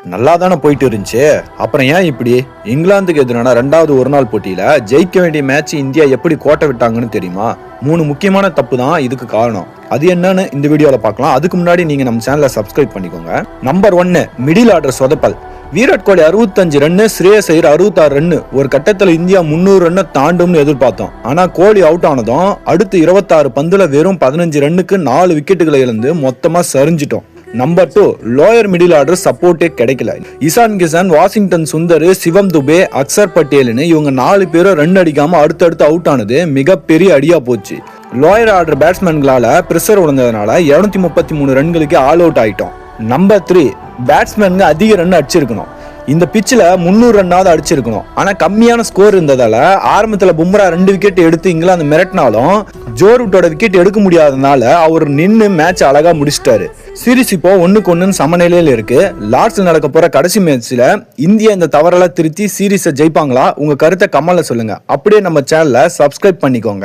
நல்லா தானே போயிட்டு இருந்துச்சு. அப்புறம் ஏன் இப்படி? இங்கிலாந்துக்கு எதிரான 2வது ஒரு நாள் போட்டியில ஜெயிக்க வேண்டிய மேட்ச் இந்தியா எப்படி கோட்டை விட்டாங்கன்னு தெரியுமா? 3 முக்கியமான தப்பு தான் இதுக்கு காரணம். அது என்னன்னு இந்த வீடியோல பார்க்கலாம். அதுக்கு முன்னாடி நீங்க நம்ம சேனலை சப்ஸ்கிரைப் பண்ணிக்கோங்க. நம்பர் 1, மிடில் ஆர்டர் சொதப்பல். விராட் கோலி 65 ரன்னு, ஸ்ரேயஸ் ஐயர் 66 ரன்னு. ஒரு கட்டத்துல இந்தியா 300 ரன்னை தாண்டும்னு எதிர்பார்த்தோம். ஆனா கோலி அவுட் ஆனதும் அடுத்து 26 பந்துல வெறும் 15 ரன்னுக்கு 4 விக்கெட்டுகளை இழந்து மொத்தமா சரிஞ்சிட்டோம். நம்பர் 2, லோயர் மிடில் ஆர்டர் சப்போர்ட்டே கிடைக்கல. இசான் கிசான், வாஷிங்டன் சுந்தர், சிவம் துபே, அக்சர் பட்டேல்னு இவங்க 4 பேரும் ரன் அடிக்காம அடுத்தடுத்து அவுட் ஆனது மிகப்பெரிய அடியா போச்சு. லோயர் ஆர்டர் பேட்ஸ்மேன்களால பிரஷர் விழுந்ததுனால 233 ரன்களுக்கு ஆல் அவுட் ஆயிட்டோம். நம்பர் 3, பேட்ஸ்மேனுங்க அதிக ரன் அடிச்சிருக்கணும். இந்த பிச்சில் 300 ரன்னாவது அடிச்சிருக்கணும். ஆனா கம்மியான ஸ்கோர் இருந்ததால ஆரம்பத்துல பும்ரா 2 விக்கெட் எடுத்து இங்கிலாந்து மிரட்டினாலும் ஜோ ரூட்டோட விக்கெட் எடுக்க முடியாதனால அவர் நின்று மேட்ச் அழகா முடிச்சிட்டாரு. சீரிஸ் இப்போ 1-1 சமநிலையில இருக்கு. லார்ட்ஸ்ல நடக்க போற கடைசி மேட்ச்ல இந்தியா இந்த தவறெல்லாம் திருத்தி சீரிஸை ஜெயிப்பாங்களா? உங்க கருத்தை கமெண்ட்ல சொல்லுங்க. அப்படியே நம்ம சேனலை சப்ஸ்கிரைப் பண்ணிக்கோங்க.